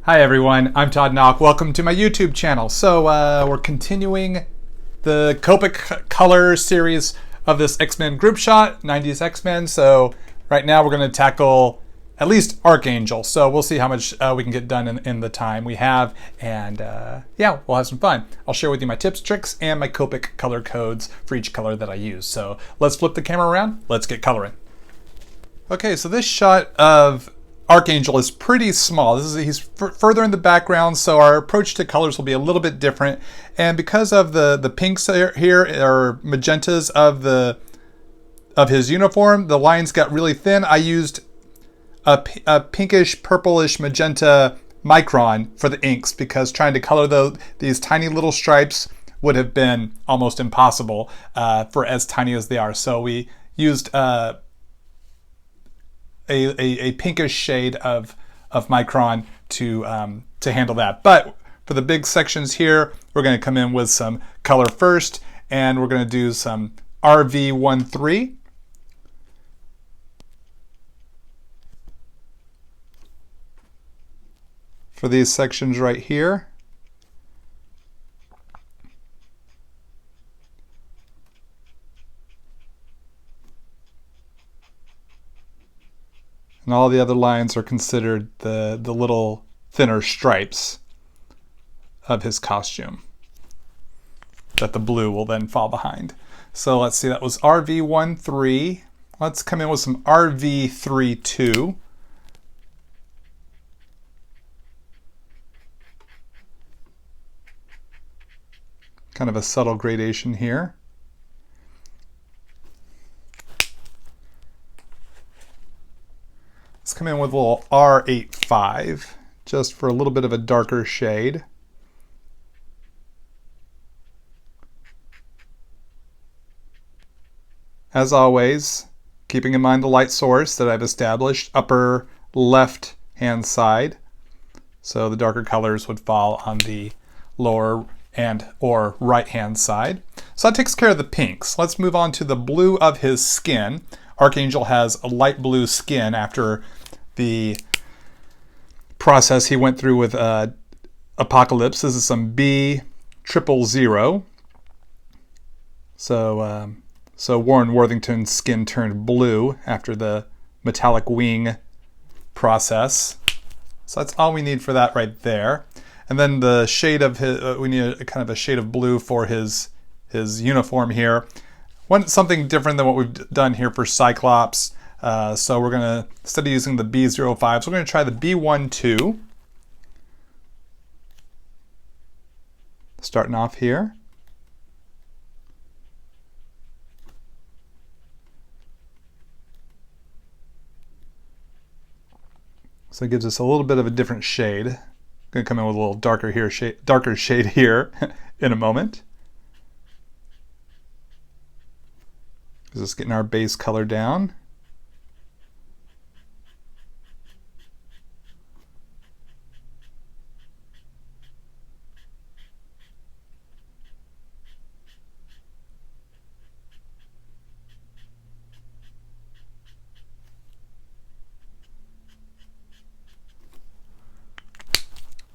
Hi everyone, I'm Todd Nauck. Welcome to my YouTube channel. So we're continuing the Copic color series of this X-Men group shot, 90s X-Men. So right now we're going to tackle at least Archangel. So we'll see how much we can get done in the time we have. And yeah, we'll have some fun. I'll share with you my tips, tricks, and my Copic color codes for each color that I use. So let's flip the camera around. Let's get coloring. Okay, so this shot of Archangel is pretty small. He's further in the background, so our approach to colors will be a little bit different. And because of the pinks here, or magentas of his uniform, the lines got really thin. I used a pinkish, purplish, magenta micron for the inks because trying to color these tiny little stripes would have been almost impossible for as tiny as they are. So we used a pinkish shade of micron to handle that. But for the big sections here, we're going to come in with some color first, and we're going to do some RV13. For these sections right here. And all the other lines are considered the little thinner stripes of his costume that the blue will then fall behind. So let's see, that was RV13. Let's come in with some RV32. Kind of a subtle gradation here. Let's come in with a little R85, just for a little bit of a darker shade. As always, keeping in mind the light source that I've established, upper left hand side. So the darker colors would fall on the lower or right hand side. So that takes care of the pinks. Let's move on to the blue of his skin. Archangel has a light blue skin after the process he went through with Apocalypse. This is some B000. So Warren Worthington's skin turned blue after the metallic wing process. So that's all we need for that right there. And then the shade of his, we need kind of a shade of blue for his uniform here. Something different than what we've done here for Cyclops. So we're going to, instead of using the B05, so we're going to try the B12. Starting off here. So it gives us a little bit of a different shade. Going to come in with a little darker shade here in a moment. Just getting our base color down.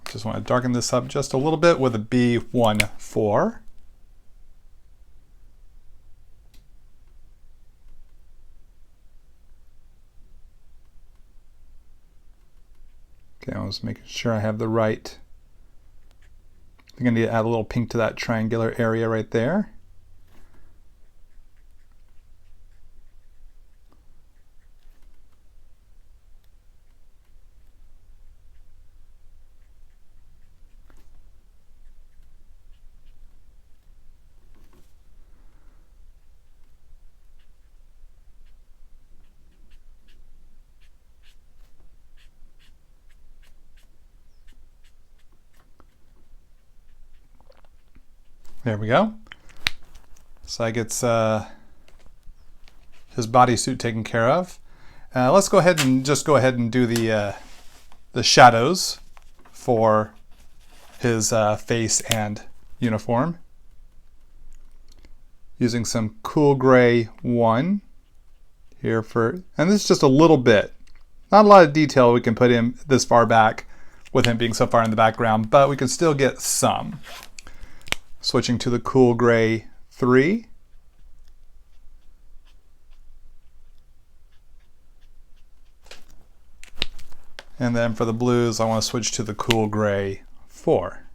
Just want to darken this up just a little bit with a B14. Okay, I was making sure I have the right. I think I need to add a little pink to that triangular area right there. There we go. So that gets his bodysuit taken care of. Let's go ahead and do the shadows for his face and uniform. Using some cool gray 1 here and this is just a little bit. Not a lot of detail we can put in this far back, with him being so far in the background, but we can still get some. Switching to the cool gray 3. And then for the blues, I want to switch to the cool gray 4.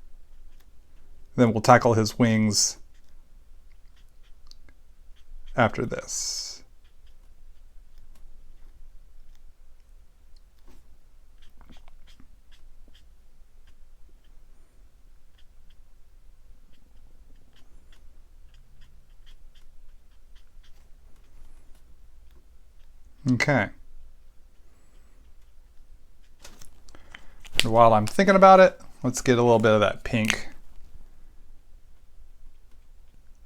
Then we'll tackle his wings after this. Okay. And while I'm thinking about it, let's get a little bit of that pink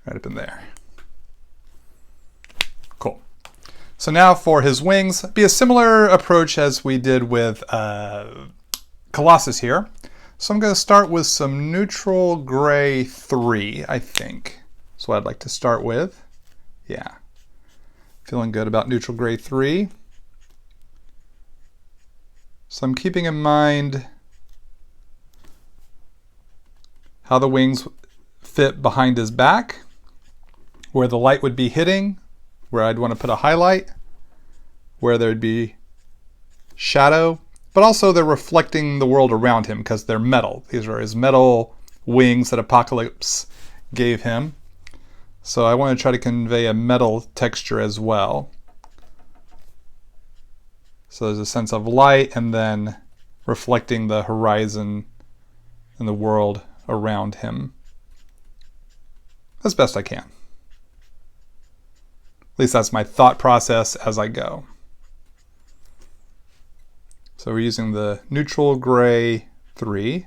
right up in there. Cool. So now for his wings, be a similar approach as we did with Colossus here. So I'm going to start with some neutral gray 3, I think. That's what I'd like to start with. Yeah. Feeling good about neutral gray 3. So I'm keeping in mind how the wings fit behind his back, where the light would be hitting, where I'd want to put a highlight, where there'd be shadow, but also they're reflecting the world around him because they're metal. These are his metal wings that Apocalypse gave him. So I want to try to convey a metal texture as well. So there's a sense of light and then reflecting the horizon and the world around him as best I can. At least that's my thought process as I go. So we're using the neutral gray 3.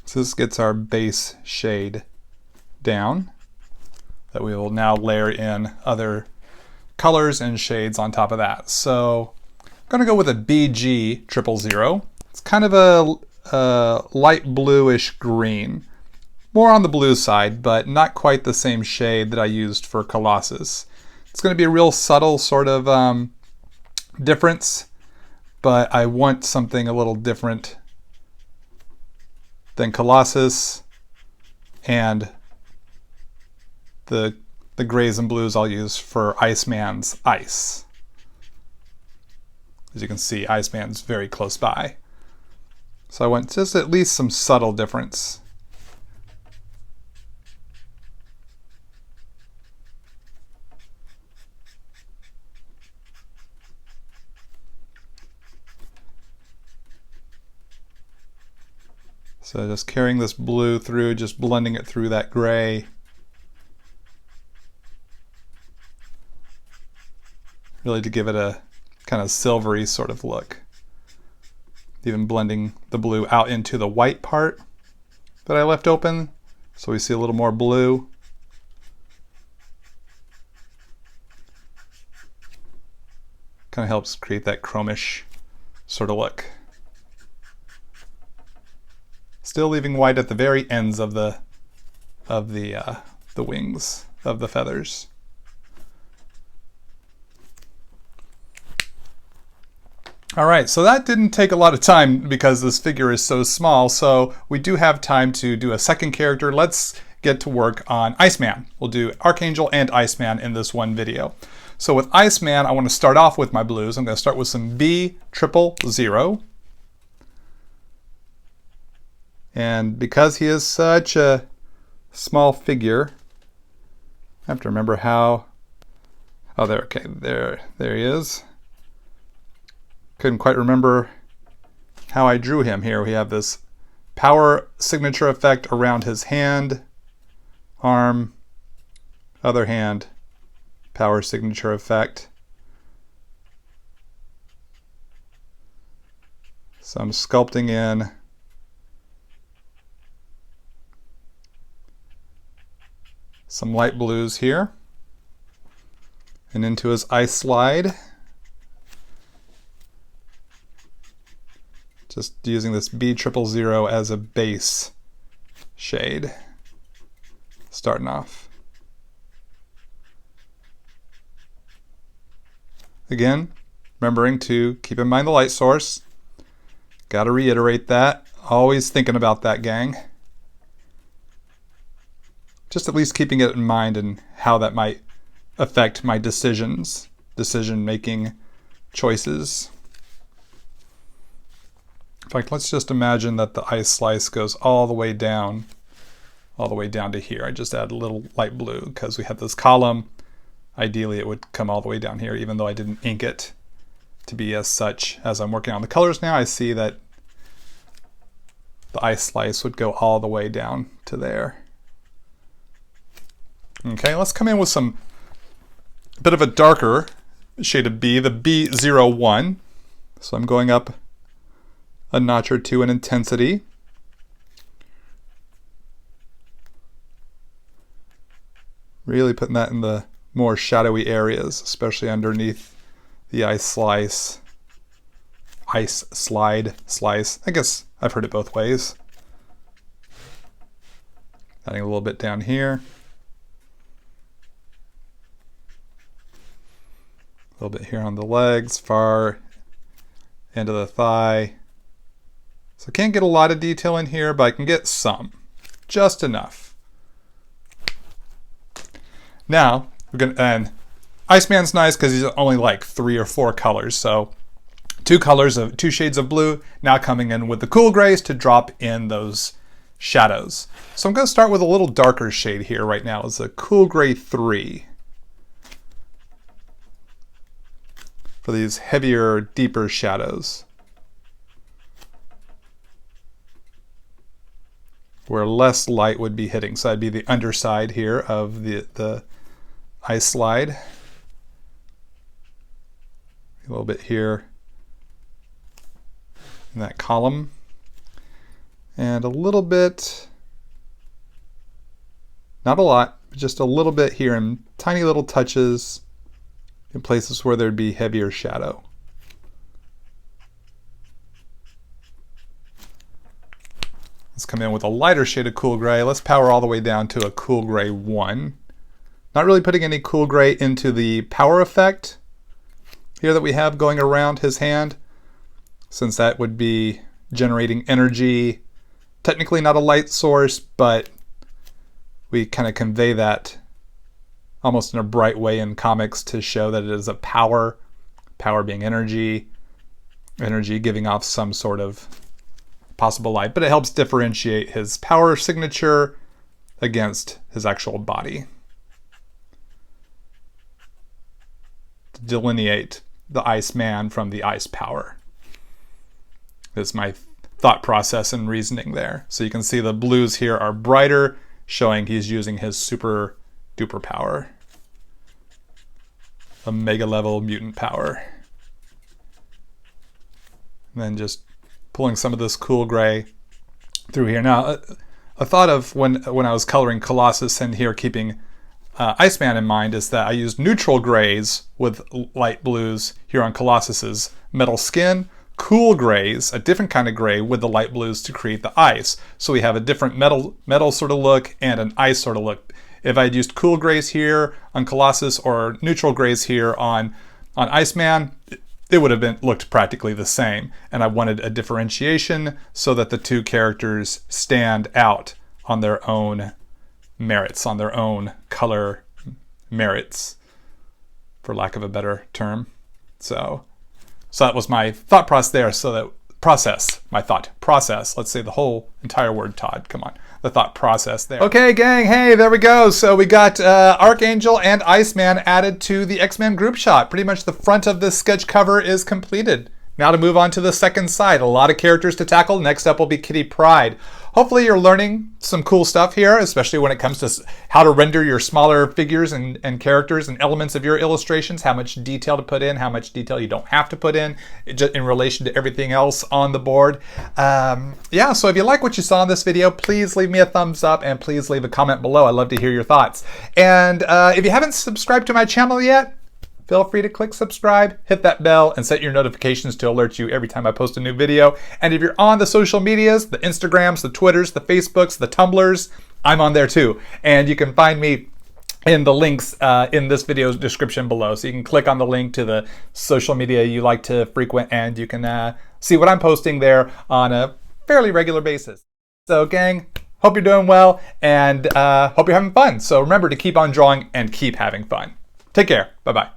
So this gets our base shade down that we will now layer in other colors and shades on top of that. So I'm going to go with a BG 000. It's kind of a light bluish green. More on the blue side, but not quite the same shade that I used for Colossus. It's going to be a real subtle sort of difference, but I want something a little different than Colossus, and the grays and blues I'll use for Iceman's ice. As you can see, Iceman's very close by. So I want just at least some subtle difference. So just carrying this blue through, just blending it through that gray. Really to give it a kind of silvery sort of look. Even blending the blue out into the white part that I left open, so we see a little more blue. Kind of helps create that chromish sort of look. Still leaving white at the very ends of the wings of the feathers. All right, so that didn't take a lot of time because this figure is so small, so we do have time to do a second character. Let's get to work on Iceman. We'll do Archangel and Iceman in this one video. So with Iceman, I want to start off with my blues. I'm going to start with some B000. And because he is such a small figure, I have to remember how, oh, there, okay, there he is. Couldn't quite remember how I drew him here. We have this power signature effect around his hand, arm, other hand, power signature effect. So I'm sculpting in some light blues here and into his ice slide. Just using this B000 as a base shade, starting off. Again, remembering to keep in mind the light source. Got to reiterate that. Always thinking about that, gang. Just at least keeping it in mind and how that might affect my decision-making choices. In fact, let's just imagine that the ice slice goes all the way down to here. I just add a little light blue because we have this column. Ideally, it would come all the way down here, even though I didn't ink it to be as such. As I'm working on the colors now, I see that the ice slice would go all the way down to there. Okay, let's come in with a bit of a darker shade of B, the B01. So I'm going up a notch or two in intensity. Really putting that in the more shadowy areas, especially underneath the ice slide slice. I guess I've heard it both ways. Adding a little bit down here. A little bit here on the legs, far end of the thigh. So I can't get a lot of detail in here, but I can get some, just enough. Now, and Iceman's nice because he's only like 3 or 4 colors. So 2 shades of blue, now coming in with the cool grays to drop in those shadows. So I'm going to start with a little darker shade here right now. It's a cool gray 3. For these heavier, deeper shadows, where less light would be hitting. So that'd be the underside here of the ice slide. A little bit here in that column. And a little bit, not a lot, but just a little bit here in tiny little touches in places where there'd be heavier shadow. Let's come in with a lighter shade of cool gray. Let's power all the way down to a cool gray 1. Not really putting any cool gray into the power effect here that we have going around his hand, since that would be generating energy. Technically not a light source, but we kind of convey that almost in a bright way in comics to show that it is a power being energy giving off some sort of possible light, but it helps differentiate his power signature against his actual body. To delineate the Iceman from the ice power. That's my thought process and reasoning there. So you can see the blues here are brighter, showing he's using his super duper power. A mega level mutant power. And then just pulling some of this cool gray through here. Now, a thought of when I was coloring Colossus and here keeping Iceman in mind is that I used neutral grays with light blues here on Colossus's metal skin, cool grays, a different kind of gray with the light blues to create the ice. So we have a different metal sort of look and an ice sort of look. If I'd used cool grays here on Colossus or neutral grays here on Iceman, it would have looked practically the same. And I wanted a differentiation so that the two characters stand out on their own merits, on their own color merits, for lack of a better term. So that was my thought process there. Let's say the whole entire word, Todd. Come on. The thought process there. Okay, gang. Hey, there we go. So we got Archangel and Iceman added to the X-Men group shot. Pretty much the front of this sketch cover is completed. Now to move on to the second side. A lot of characters to tackle. Next up will be Kitty Pryde. Hopefully you're learning some cool stuff here, especially when it comes to how to render your smaller figures and characters and elements of your illustrations, how much detail to put in, how much detail you don't have to put in relation to everything else on the board. Yeah, so if you like what you saw in this video, please leave me a thumbs up and please leave a comment below. I'd love to hear your thoughts. And if you haven't subscribed to my channel yet, feel free to click subscribe, hit that bell, and set your notifications to alert you every time I post a new video. And if you're on the social medias, the Instagrams, the Twitters, the Facebooks, the Tumblrs, I'm on there too. And you can find me in the links in this video's description below. So you can click on the link to the social media you like to frequent, and you can see what I'm posting there on a fairly regular basis. So gang, hope you're doing well, and hope you're having fun. So remember to keep on drawing and keep having fun. Take care. Bye-bye.